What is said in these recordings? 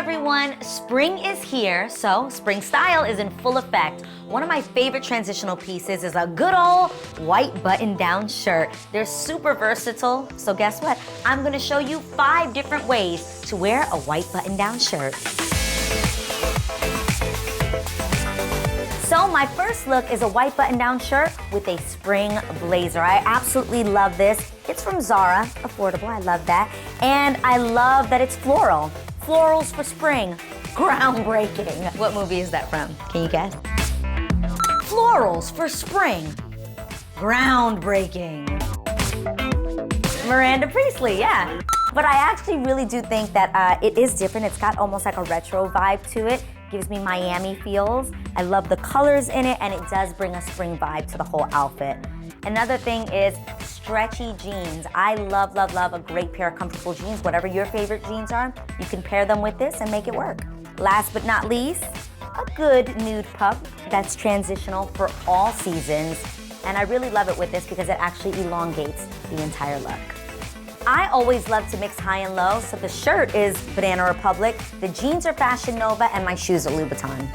everyone, spring is here, so spring style is in full effect. One of my favorite transitional pieces is a good old white button-down shirt. They're super versatile, so guess what? I'm gonna show you 5 different ways to wear a white button-down shirt. So my first look is a white button-down shirt with a spring blazer. I absolutely love this. It's from Zara, affordable, I love that. And I love that it's floral. Florals for spring, groundbreaking. What movie is that from? Can you guess? Florals for spring, groundbreaking. Miranda Priestley, yeah. But I actually really do think that it is different. It's got almost like a retro vibe to it. Gives me Miami feels. I love the colors in it, and it does bring a spring vibe to the whole outfit. Another thing is stretchy jeans. I love, love, love a great pair of comfortable jeans. Whatever your favorite jeans are, you can pair them with this and make it work. Last but not least, a good nude pup that's transitional for all seasons. And I really love it with this because it actually elongates the entire look. I always love to mix high and low, so the shirt is Banana Republic, the jeans are Fashion Nova, and my shoes are Louboutin.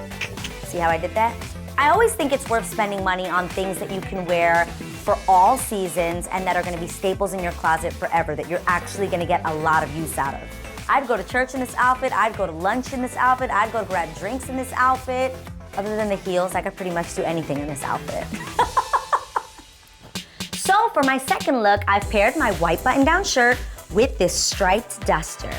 See how I did that? I always think it's worth spending money on things that you can wear for all seasons and that are gonna be staples in your closet forever, that you're actually gonna get a lot of use out of. I'd go to church in this outfit, I'd go to lunch in this outfit, I'd go to grab drinks in this outfit. Other than the heels, I could pretty much do anything in this outfit. So for my second look, I've paired my white button-down shirt with this striped duster.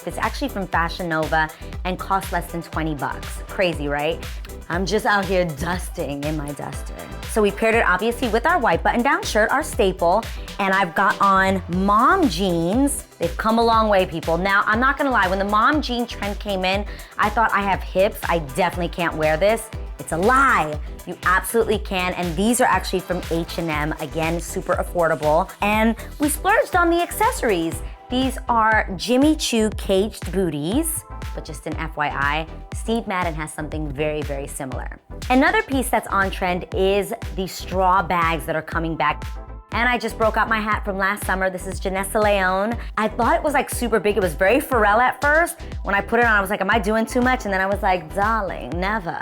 It's actually from Fashion Nova and costs less than 20 bucks. Crazy, right? I'm just out here dusting in my duster. So we paired it obviously with our white button-down shirt, our staple, and I've got on mom jeans. They've come a long way, people. Now, I'm not gonna lie, when the mom jean trend came in, I thought I have hips, I definitely can't wear this. It's a lie. You absolutely can, and these are actually from H&amp. Again, super affordable. And we splurged on the accessories. These are Jimmy Choo caged booties, but just an FYI, Steve Madden has something very, very similar. Another piece that's on trend is the straw bags that are coming back. And I just broke out my hat from last summer. This is Janessa Leon. I thought it was like super big. It was very Pharrell at first. When I put it on, I was like, am I doing too much? And then I was like, darling, never.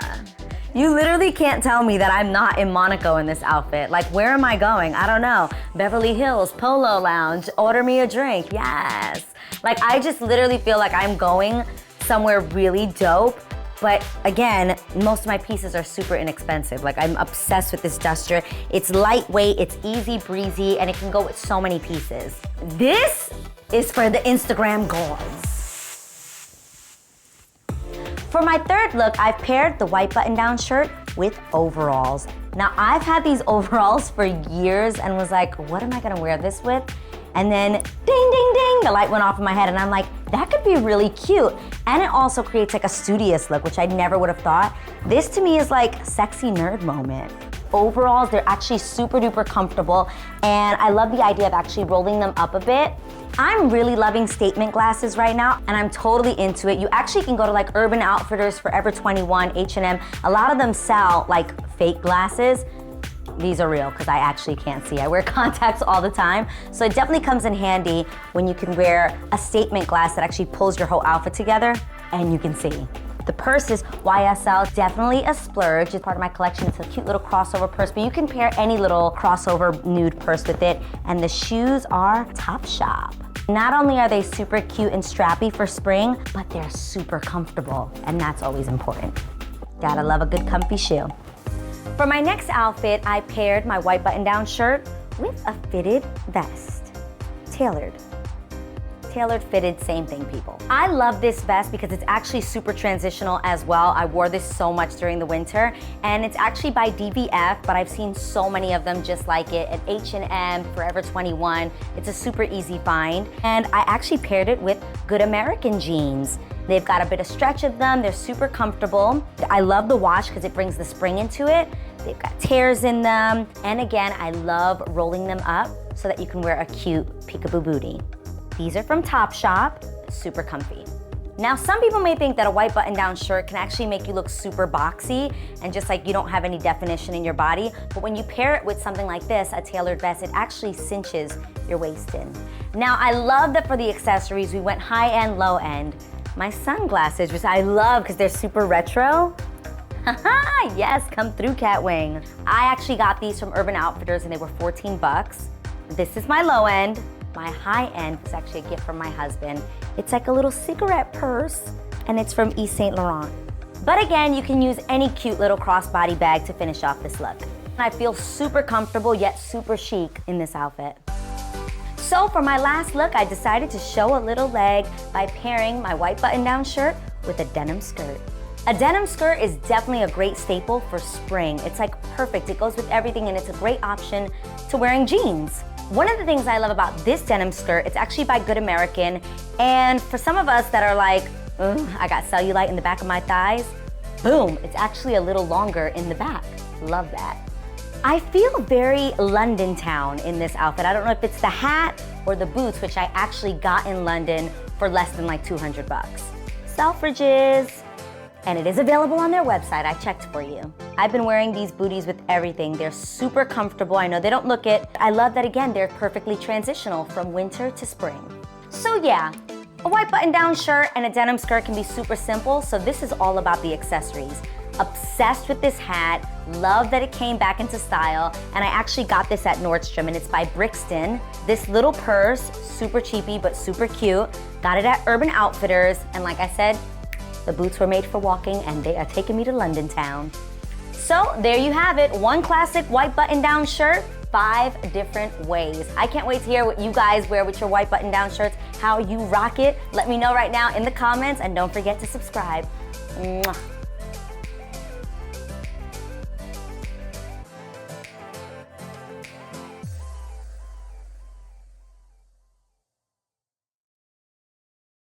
You literally can't tell me that I'm not in Monaco in this outfit. Like, where am I going? I don't know. Beverly Hills, Polo Lounge, order me a drink, yes. Like, I just literally feel like I'm going somewhere really dope. But again, most of my pieces are super inexpensive. Like, I'm obsessed with this duster. It's lightweight, it's easy breezy, and it can go with so many pieces. This is for the Instagram gods. For my third look, I've paired the white button-down shirt with overalls. Now, I've had these overalls for years and was like, what am I gonna wear this with? And then ding, ding, ding, the light went off in my head and I'm like, that could be really cute. And it also creates like a studious look, which I never would have thought. This to me is like sexy nerd moment. Overalls, they're actually super duper comfortable, and I love the idea of actually rolling them up a bit. I'm really loving statement glasses right now, and I'm totally into it. You actually can go to like Urban Outfitters, Forever 21, H&M. A lot of them sell like fake glasses. These are real, because I actually can't see. I wear contacts all the time, so it definitely comes in handy when you can wear a statement glass that actually pulls your whole outfit together, and you can see. The purse is YSL, definitely a splurge. It's part of my collection. It's a cute little crossover purse, but you can pair any little crossover nude purse with it. And the shoes are Topshop. Not only are they super cute and strappy for spring, but they're super comfortable, and that's always important. Gotta love a good comfy shoe. For my next outfit, I paired my white button-down shirt with a fitted vest. Tailored fitted, same thing, people. I love this vest because it's actually super transitional as well. I wore this so much during the winter, and it's actually by DVF, but I've seen so many of them just like it at H&M, Forever 21. It's a super easy find, and I actually paired it with Good American jeans. They've got a bit of stretch of them. They're super comfortable. I love the wash because it brings the spring into it. They've got tears in them, and again, I love rolling them up so that you can wear a cute peekaboo booty. These are from Topshop, super comfy. Now, some people may think that a white button-down shirt can actually make you look super boxy and just like you don't have any definition in your body, but when you pair it with something like this, a tailored vest, it actually cinches your waist in. Now, I love that for the accessories, we went high end, low end. my sunglasses, which I love because they're super retro. Haha, yes, come through, Catwing. I actually got these from Urban Outfitters and they were 14 bucks. This is my low end. My high end was actually a gift from my husband. It's like a little cigarette purse and it's from Yves Saint Laurent. But again, you can use any cute little crossbody bag to finish off this look. I feel super comfortable yet super chic in this outfit. So for my last look, I decided to show a little leg by pairing my white button-down shirt with a denim skirt. A denim skirt is definitely a great staple for spring. It's like perfect, it goes with everything and it's a great option to wearing jeans. One of the things I love about this denim skirt, it's actually by Good American, and for some of us that are like, I got cellulite in the back of my thighs, boom, it's actually a little longer in the back. Love that. I feel very London town in this outfit. I don't know if it's the hat or the boots, which I actually got in London for less than like 200 bucks. Selfridges, and it is available on their website. I checked for you. I've been wearing these booties with everything. They're super comfortable. I know they don't look it. I love that, again, they're perfectly transitional from winter to spring. So yeah, a white button-down shirt and a denim skirt can be super simple, so this is all about the accessories. Obsessed with this hat, love that it came back into style, and I actually got this at Nordstrom, and it's by Brixton. This little purse, super cheapy but super cute. Got it at Urban Outfitters, and like I said, the boots were made for walking and they are taking me to London town. So there you have it, one classic white button-down shirt, 5 different ways. I can't wait to hear what you guys wear with your white button-down shirts, how you rock it. Let me know right now in the comments, and don't forget to subscribe. Mwah.